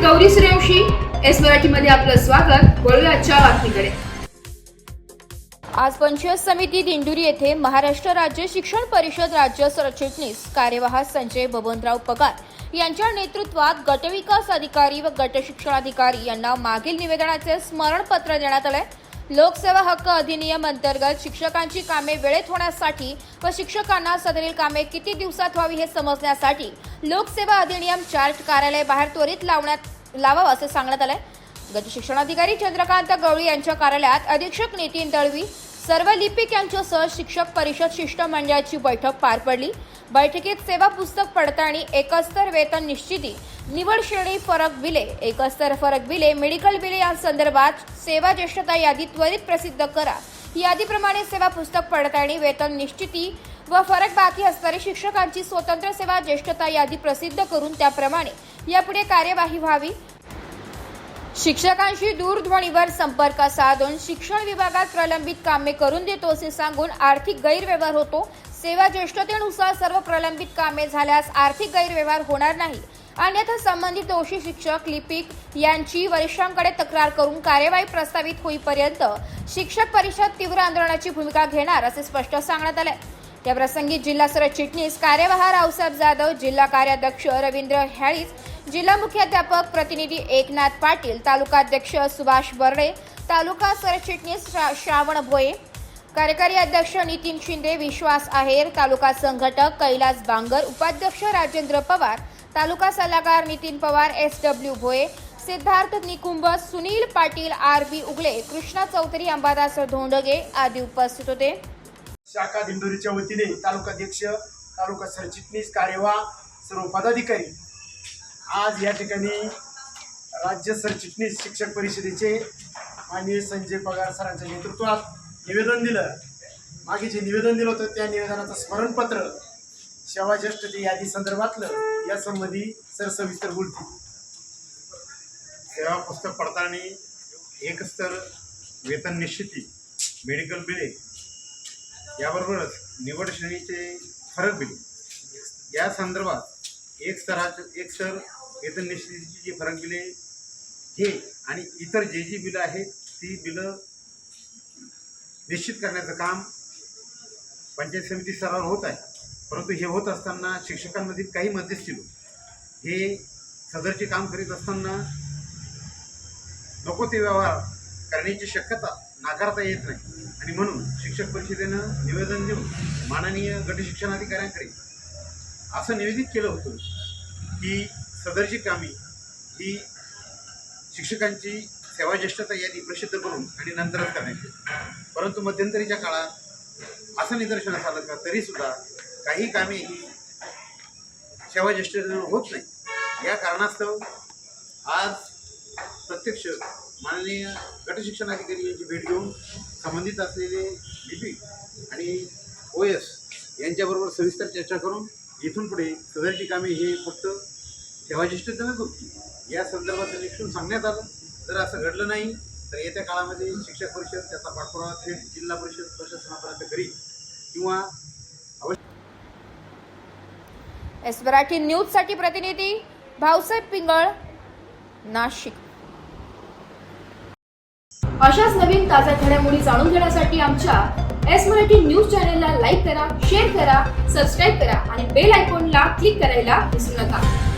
Gauri Suryavanshi. S मराठीमध्ये आपलं स्वागत. वळूया आजच्या बातमीकडे. आज पंचायत समिती दिंडोरी येथे महाराष्ट्र राज्य शिक्षण परिषद राज्य सरचिटणीस कार्यवाह संजय बबनराव पगार यांच्या नेतृत्वात गटविकास अधिकारी व गट शिक्षणाधिकारी यांना मागील निवेदनाचे स्मरणपत्र देण्यात आले. लोकसेवा हक्क अधिनियम अंतर्गत शिक्षकांची कामे वेळेत होण्यासाठी व शिक्षकांना सदरील कामे किती दिवसात व्हावी हे समजण्यासाठी लोकसेवा अधिनियम चार्ट कार्यालय बाहेर त्वरित लावावं असे सांगण्यात आले. गट शिक्षणाधिकारी चंद्रकांत गवळी यांच्या कार्यालयात अधीक्षक नितीन दळवी, सर्व लिपिक यांच्यासह शिक्षक परिषद शिष्टमंडळाची बैठक पार पडली. बैठकीत सेवा पुस्तक पडताळणी, एकस्तर वेतन निश्चिती, निवड श्रेणी फरक बिले, एकस्तर फरक बिले, मेडिकल बिले यांसंदर्भात सेवा ज्येष्ठता यादी त्वरित प्रसिद्ध करा. यादीप्रमाणे सेवा पुस्तक पडताळणी, वेतन निश्चिती व फरक बाकी असणारी शिक्षकांची स्वतंत्र सेवा ज्येष्ठता यादी प्रसिद्ध करून त्याप्रमाणे यापुढे कार्यवाही व्हावी. शिक्षकांशी दूरध्वनीवर संपर्क साधून शिक्षण विभागात प्रलंबित कामे करून देतो असे सांगून आर्थिक गैरव्यवहार होतो. सेवा ज्येष्ठतेनुसार सर्व प्रलंबित कामे झाल्यास आर्थिक गैरव्यवहार होणार नाही, अन्यथा संबंधित दोषी शिक्षक लिपिक यांची वरिष्ठांकडे तक्रार करून कार्यवाही प्रस्तावित होईपर्यंत शिक्षक परिषद तीव्र आंदोलनाची भूमिका घेणार असे स्पष्ट सांगण्यात आले. या प्रसंगी जिल्हा सरचिटणीस कार्यवाह रावसाहेब जाधव, जिल्हा कार्याध्यक्ष रवींद्र हॅळीज, जिल्हा मुख्याध्यापक प्रतिनिधी एकनाथ पाटील, तालुकाध्यक्ष सुभाष बर्डे, तालुका सरचिटणीस श्रावण भोये, कार्यकारी अध्यक्ष नितीन शिंदे, विश्वास आहेर, तालुका संघटक कैलास बांगर, उपाध्यक्ष राजेंद्र पवार, तालुका सल्लागार नितीन पवार, SW भोये, सिद्धार्थ निकुंभ, सुनील पाटील, RB उगले, कृष्णा चौधरी, अंबादास धोंडगे आदी उपस्थित होते. शाखा दिंडोरीच्या वतीने तालुकाध्यक्ष, तालुका सरचिटणीस, कार्यवाह, सर्व पदाधिकारी आज या ठिकाणी राज्य सरचिटणीस शिक्षक परिषदेचे माननीय संजय पगार सरांच्या नेतृत्वात निवेदन दिलं. मागे जे निवेदन दिलं होतं त्या निवेदनाचं स्मरणपत्र सेवा ज्येष्ठते यादी संदर्भातलं यासंबंधी सर सविस्तर बोलतील. सेवा पुस्तक पडताळणी, एकस्तर वेतन निश्चिती, मेडिकल बिले याबरोबरच निवड श्रेणीचे फरक बिले या संदर्भात एक स्तर वेतन निश्चितीची जी फरक बिले हे आणि इतर जी बिलं आहेत ती बिलं निश्चित करण्याचं काम पंचायत समिती स्तरावर होत आहे. परंतु हे होत असताना शिक्षकांमधील काही मध्यस्थी लोक हे सदरचे काम करीत असताना नको ते व्यवहार करण्याची शक्यता नाकारता येत नाही आणि म्हणून शिक्षक परिषदेनं निवेदन देऊन माननीय गट शिक्षणाधिकाऱ्यांकडे असं निवेदित केलं होतं की सदरची कामे ही शिक्षकांची सेवा ज्येष्ठता यादी प्रसिद्ध करून आणि नंतरच करण्यात येईल. परंतु मध्यंतरीच्या काळात असं निदर्शनास आलं का तरीसुद्धा काही कामे ही सेवा ज्येष्ठतेनं होत नाही. या कारणास्तव आज प्रत्यक्ष माननीय गट शिक्षणाधिकारी यांची भेट घेऊन संबंधित असलेले लिपिक आणि OS यांच्याबरोबर सविस्तर चर्चा करून इथून पुढे सदरची कामे हे फक्त सेवा ज्येष्ठतेनंच होती या संदर्भात निरीक्षण सांगण्यात आलं. जर असं घडलं नाही तर येत्या काळामध्ये शिक्षक परिषद त्याचा पाठपुरावा थेट जिल्हा परिषद प्रशासनापर्यंत करील किंवा एस मराठी न्यूजसाठी प्रतिनिधी भाऊसाहेब पिंगळ, नाशिक. अशाच नवीन ताज्या घडामोडी जाणून घेण्यासाठी आमच्या एस मराठी न्यूज चॅनलला लाईक करा, शेअर करा, सबस्क्राईब करा आणि बेल आयकॉनला क्लिक करायला विसरू नका.